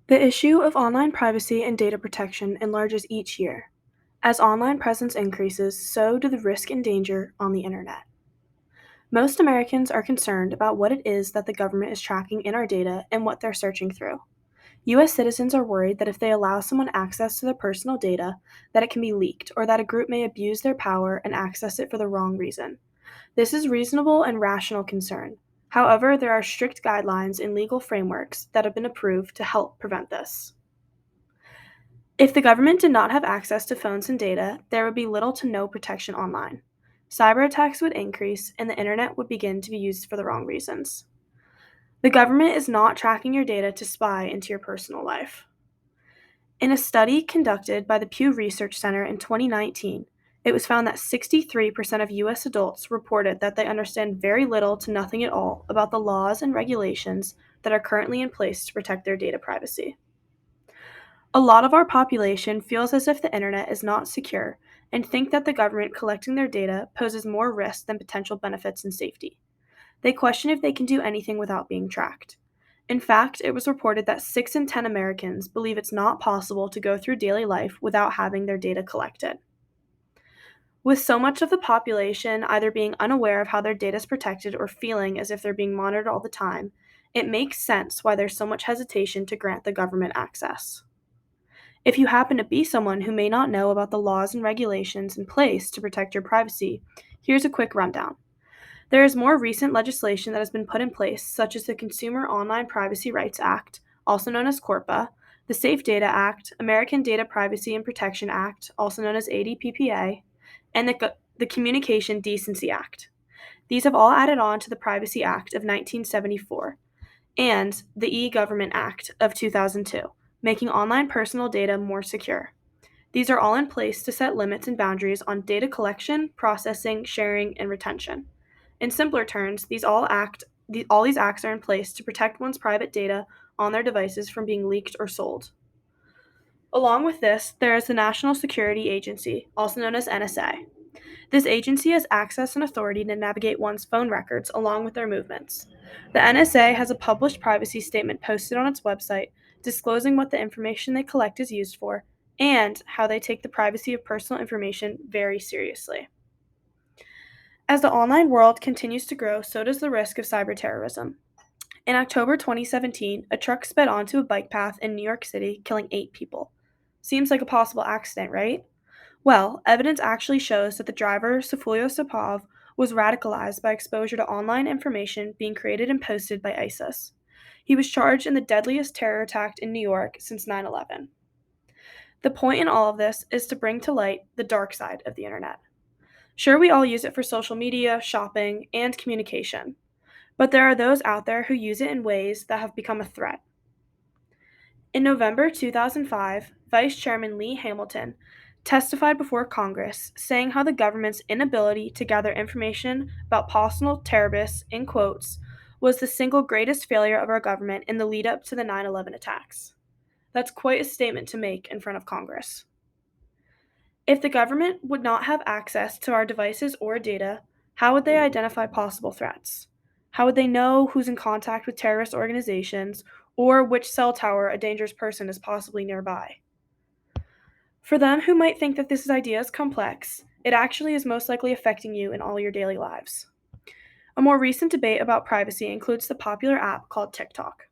The issue of online privacy and data protection enlarges each year. As online presence increases, so do the risk and danger on the internet. Most Americans are concerned about what it is that the government is tracking in our data and what they're searching through. US citizens are worried that if they allow someone access to their personal data, that it can be leaked or that a group may abuse their power and access it for the wrong reason. This is reasonable and rational concern. However, there are strict guidelines and legal frameworks that have been approved to help prevent this. If the government did not have access to phones and data, there would be little to no protection online. Cyber attacks would increase, and the internet would begin to be used for the wrong reasons. The government is not tracking your data to spy into your personal life. In a study conducted by the Pew Research Center in 2019, it was found that 63% of US adults reported that they understand very little to nothing at all about the laws and regulations that are currently in place to protect their data privacy. A lot of our population feels as if the internet is not secure and think that the government collecting their data poses more risk than potential benefits and safety. They question if they can do anything without being tracked. In fact, it was reported that 6 in 10 Americans believe it's not possible to go through daily life without having their data collected. With so much of the population either being unaware of how their data is protected or feeling as if they're being monitored all the time, it makes sense why there's so much hesitation to grant the government access. If you happen to be someone who may not know about the laws and regulations in place to protect your privacy, here's a quick rundown. There is more recent legislation that has been put in place, such as the Consumer Online Privacy Rights Act, also known as CORPA, the Safe Data Act, American Data Privacy and Protection Act, also known as ADPPA, and the Communication Decency Act. These have all added on to the Privacy Act of 1974 and the E-Government Act of 2002, making online personal data more secure. These are all in place to set limits and boundaries on data collection, processing, sharing, and retention. In simpler terms, all these acts are in place to protect one's private data on their devices from being leaked or sold. Along with this, there is the National Security Agency, also known as NSA. This agency has access and authority to navigate one's phone records along with their movements. The NSA has a published privacy statement posted on its website disclosing what the information they collect is used for and how they take the privacy of personal information very seriously. As the online world continues to grow, so does the risk of cyber terrorism. In October 2017, a truck sped onto a bike path in New York City, killing 8 people. Seems like a possible accident, right? Well, evidence actually shows that the driver, Safulio Sapov, was radicalized by exposure to online information being created and posted by ISIS. He was charged in the deadliest terror attack in New York since 9/11. The point in all of this is to bring to light the dark side of the internet. Sure, we all use it for social media, shopping, and communication, but there are those out there who use it in ways that have become a threat. In November 2005, Vice Chairman Lee Hamilton testified before Congress, saying how the government's inability to gather information about possible terrorists, in quotes, was the single greatest failure of our government in the lead up to the 9/11 attacks. That's quite a statement to make in front of Congress. If the government would not have access to our devices or data, how would they identify possible threats? How would they know who's in contact with terrorist organizations or which cell tower a dangerous person is possibly nearby? For them who might think that this idea is complex, it actually is most likely affecting you in all your daily lives. A more recent debate about privacy includes the popular app called TikTok.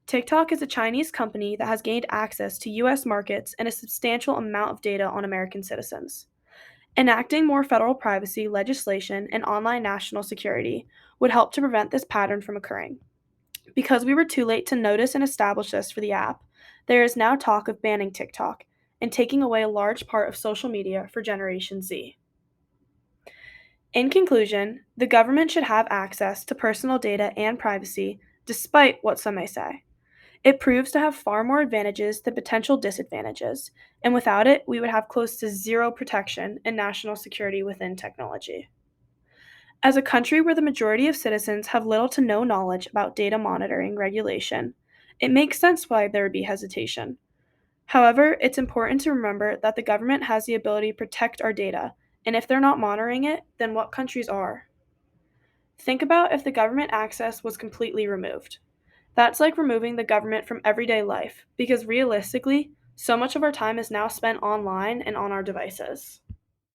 TikTok is a Chinese company that has gained access to US markets and a substantial amount of data on American citizens. Enacting more federal privacy legislation and online national security would help to prevent this pattern from occurring. Because we were too late to notice and establish this for the app, there is now talk of banning TikTok and taking away a large part of social media for Generation Z. In conclusion, the government should have access to personal data and privacy, despite what some may say. It proves to have far more advantages than potential disadvantages, and without it, we would have close to zero protection and national security within technology. As a country where the majority of citizens have little to no knowledge about data monitoring regulation, it makes sense why there would be hesitation. However, it's important to remember that the government has the ability to protect our data, and if they're not monitoring it, then what countries are? Think about if the government access was completely removed. That's like removing the government from everyday life because realistically, so much of our time is now spent online and on our devices.